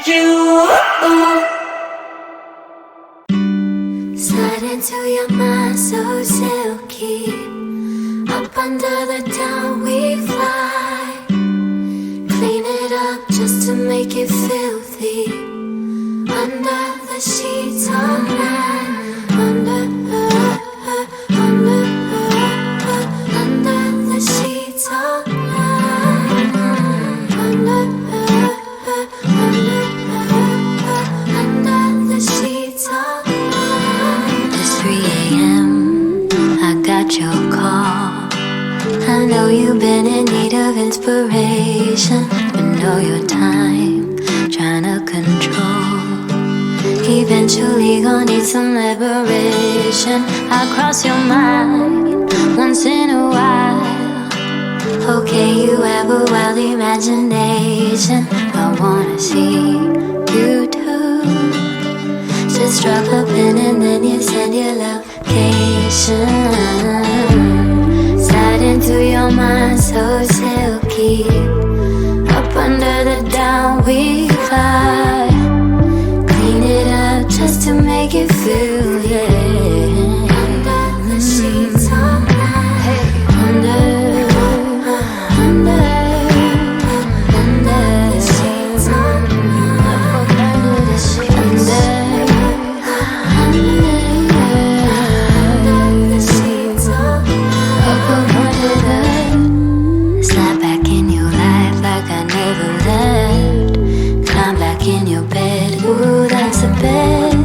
like you. Slide into your mind so silky. Up under the down we fly. Clean it up just to make it filthy. Under the sheets all night. Under the sheets all night. Under the sheets all night. It's 3 a.m. I got your call. I know you've been in need of inspiration, but know your time trying to control. Eventually gonna need some liberation. I cross your mind once in a while. Okay, you have a wild imagination. I wanna see you too. Just drop a pin and then you send your location. Slide into your mind so silky. Up under the down we fly. Clean it up just to make it feel, yeah. Under the sheets all night. Under the sheets all night. Under the sheets. Under the sheets all night. Slide back in your life like I never left. Climb back in your bed, ooh, that's a bed.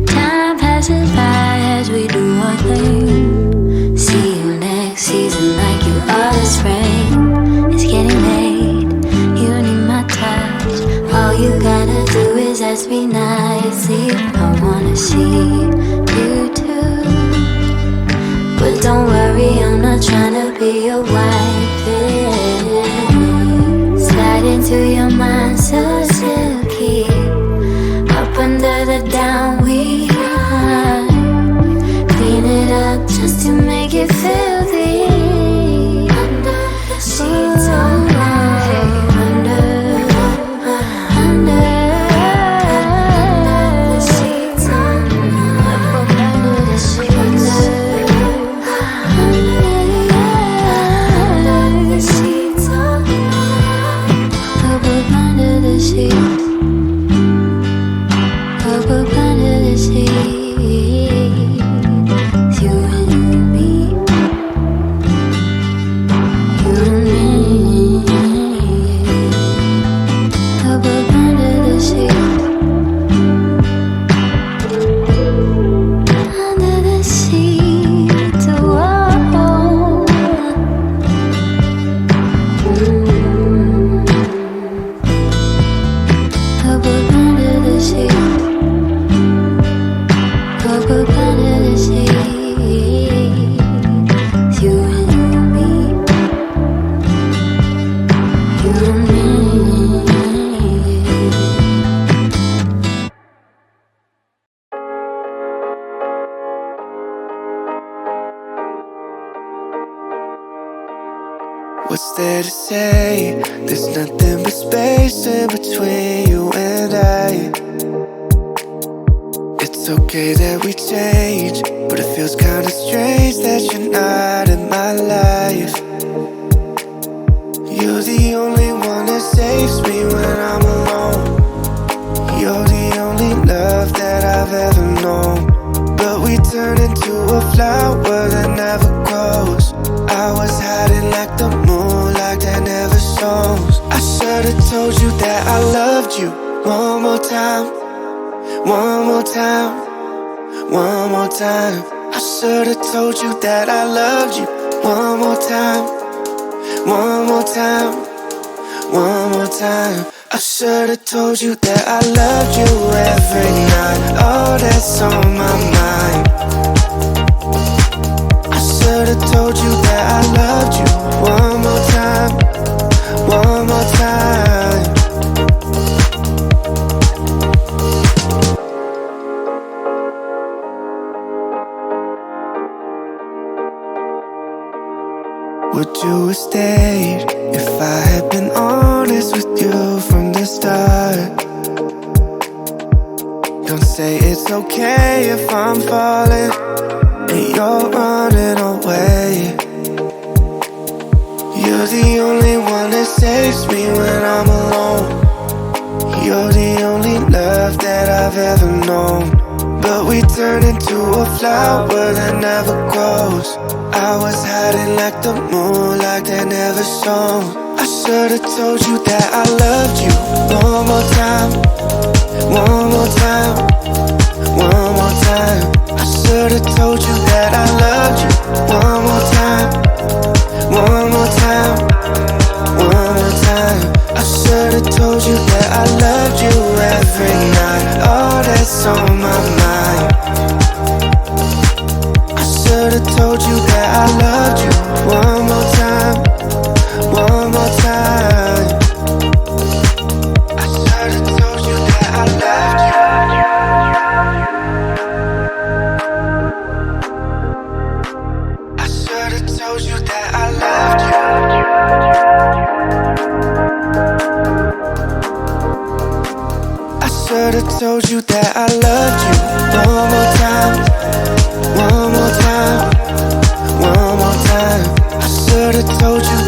Time passes by as we do our thing. See you next season like you are the spring. It's getting late, you need my touch. All you gotta do is ask me nicely. I wanna see you too. But don't worry, I'm not trying to be your wife, yeah. Slide into your mind so silky. Up under the down we hide. Clean it up just to make it filthy. Under the sheets all night. Under the sheets all night. Under the sheets. Under the sheets all night. Up under the sheets. Up under the sheets. You and me. You and me. Up under the sheets. Under the sheets. Whoa. Up under the sheets. Up under the sheets. You and me. You and me. What's there to say? There's nothing but space in between you and I. It's okay that we change, but it feels kinda strange that you're not in my life. You're the only one that saves me when I'm alone. You're the only love that I've ever known. But we turn into a flower that never grows. I was hiding like the moonlight that never shows. I should've told you that I loved you one more time. One more time. One more time. I should've told you that I loved you one more time. One more time. One more time. I should've told you that I loved you every night. Oh, that's on my mind. I should've told you that I loved you one more time. One more time. Would you have stayed if I had been honest with you from the start? say it's okay if I'm falling and you're running away. You're the only one that saves me when I'm alone. You're the only love that I've ever known. But we turned into a flower that never grows. I was hiding like the moonlight that never shone. I should've told you that I loved you. One more time, one more time, one more time. I should've told you that I loved you. One more time, one more time, one more time. I should've told you that I loved you every night. All that's on my mind. I should've told you that I loved you. One more time, one more time. I should've told you that I loved you. I should've told you that I loved you. I should've told you that I loved you. One more time, one more time, one more time. I should've told you